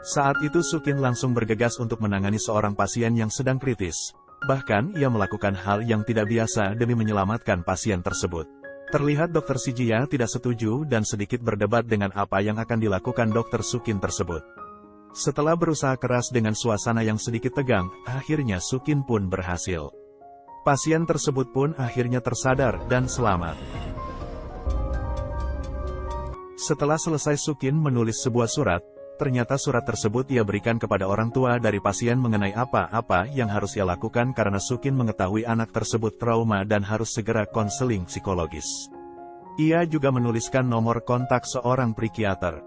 Saat itu Sukin langsung bergegas untuk menangani seorang pasien yang sedang kritis. Bahkan, ia melakukan hal yang tidak biasa demi menyelamatkan pasien tersebut. Terlihat Dr. Sijia tidak setuju dan sedikit berdebat dengan apa yang akan dilakukan Dr. Sukin tersebut. Setelah berusaha keras dengan suasana yang sedikit tegang, akhirnya Sukin pun berhasil. Pasien tersebut pun akhirnya tersadar dan selamat. Setelah selesai Sukin menulis sebuah surat, ternyata surat tersebut ia berikan kepada orang tua dari pasien mengenai apa-apa yang harus ia lakukan karena Sukin mengetahui anak tersebut trauma dan harus segera konseling psikologis. Ia juga menuliskan nomor kontak seorang psikiater.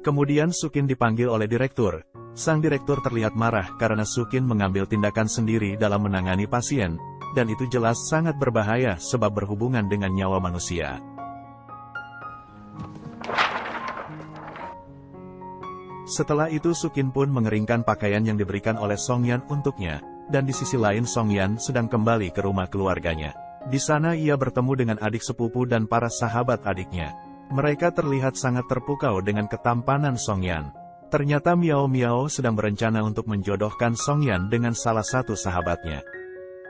Kemudian Sukin dipanggil oleh direktur. Sang direktur terlihat marah karena Sukin mengambil tindakan sendiri dalam menangani pasien, dan itu jelas sangat berbahaya sebab berhubungan dengan nyawa manusia. Setelah itu Sukin pun mengeringkan pakaian yang diberikan oleh Songyan untuknya, dan di sisi lain Songyan sedang kembali ke rumah keluarganya. Di sana ia bertemu dengan adik sepupu dan para sahabat adiknya. Mereka terlihat sangat terpukau dengan ketampanan Songyan. Ternyata Miao Miao sedang berencana untuk menjodohkan Songyan dengan salah satu sahabatnya.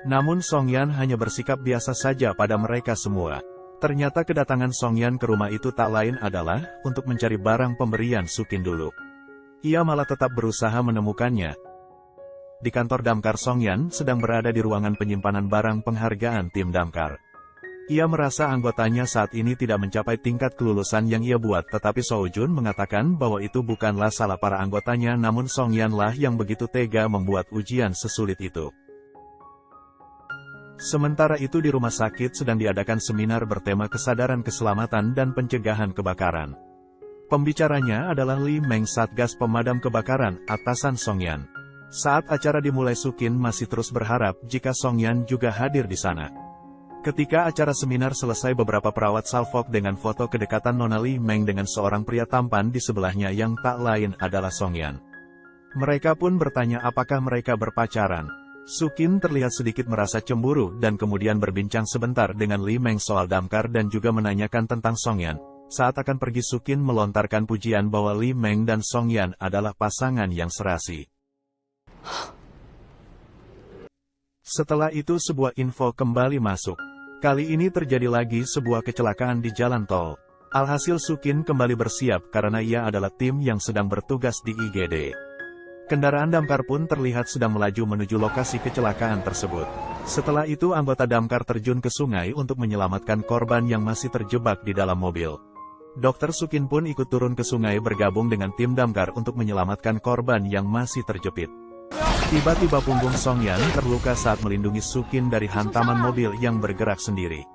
Namun Songyan hanya bersikap biasa saja pada mereka semua. Ternyata kedatangan Songyan ke rumah itu tak lain adalah untuk mencari barang pemberian Sukin dulu. Ia malah tetap berusaha menemukannya. Di kantor damkar Songyan sedang berada di ruangan penyimpanan barang penghargaan tim damkar. Ia merasa anggotanya saat ini tidak mencapai tingkat kelulusan yang ia buat, tetapi Soojun mengatakan bahwa itu bukanlah salah para anggotanya, namun Songyan lah yang begitu tega membuat ujian sesulit itu. Sementara itu di rumah sakit sedang diadakan seminar bertema kesadaran keselamatan dan pencegahan kebakaran. Pembicaranya adalah Li Meng, Satgas Pemadam Kebakaran, atasan Songyan. Saat acara dimulai Sukin masih terus berharap jika Songyan juga hadir di sana. Ketika acara seminar selesai, beberapa perawat salvok dengan foto kedekatan Nona Li Meng dengan seorang pria tampan di sebelahnya yang tak lain adalah Songyan. Mereka pun bertanya apakah mereka berpacaran. Sukin terlihat sedikit merasa cemburu dan kemudian berbincang sebentar dengan Li Meng soal damkar dan juga menanyakan tentang Songyan. Saat akan pergi Sukin melontarkan pujian bahwa Li Meng dan Songyan adalah pasangan yang serasi. Setelah itu sebuah info kembali masuk. Kali ini terjadi lagi sebuah kecelakaan di jalan tol. Alhasil Sukin kembali bersiap karena ia adalah tim yang sedang bertugas di IGD. Kendaraan damkar pun terlihat sedang melaju menuju lokasi kecelakaan tersebut. Setelah itu anggota damkar terjun ke sungai untuk menyelamatkan korban yang masih terjebak di dalam mobil. Dr. Sukin pun ikut turun ke sungai bergabung dengan tim damkar untuk menyelamatkan korban yang masih terjepit. Tiba-tiba punggung Songyan terluka saat melindungi Sukin dari hantaman mobil yang bergerak sendiri.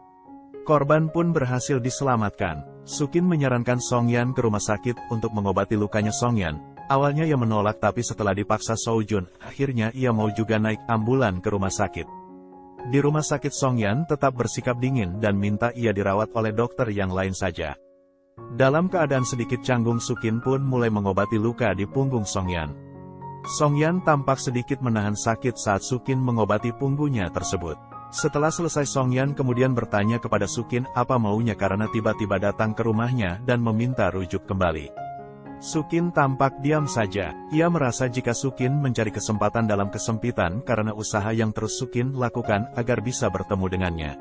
Korban pun berhasil diselamatkan. Sukin menyarankan Songyan ke rumah sakit untuk mengobati lukanya Songyan. Awalnya ia menolak, tapi setelah dipaksa Soojun, akhirnya ia mau juga naik ambulan ke rumah sakit. Di rumah sakit Songyan tetap bersikap dingin dan minta ia dirawat oleh dokter yang lain saja. Dalam keadaan sedikit canggung, Sukin pun mulai mengobati luka di punggung Songyan. Songyan tampak sedikit menahan sakit saat Sukin mengobati punggungnya tersebut. Setelah selesai, Songyan kemudian bertanya kepada Sukin apa maunya karena tiba-tiba datang ke rumahnya dan meminta rujuk kembali. Sukin tampak diam saja. Ia merasa jika Sukin mencari kesempatan dalam kesempitan karena usaha yang terus Sukin lakukan agar bisa bertemu dengannya.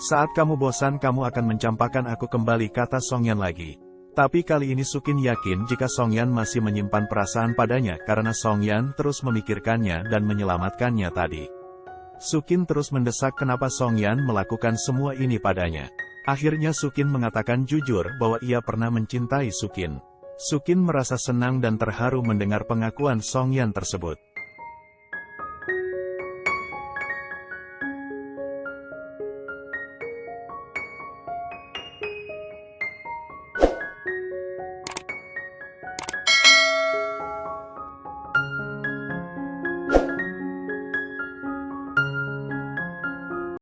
Saat kamu bosan kamu akan mencampakkan aku kembali, kata Songyan lagi. Tapi kali ini Sukin yakin jika Songyan masih menyimpan perasaan padanya karena Songyan terus memikirkannya dan menyelamatkannya tadi. Sukin terus mendesak kenapa Songyan melakukan semua ini padanya. Akhirnya Sukin mengatakan jujur bahwa ia pernah mencintai Sukin. Sukin merasa senang dan terharu mendengar pengakuan Songyan tersebut.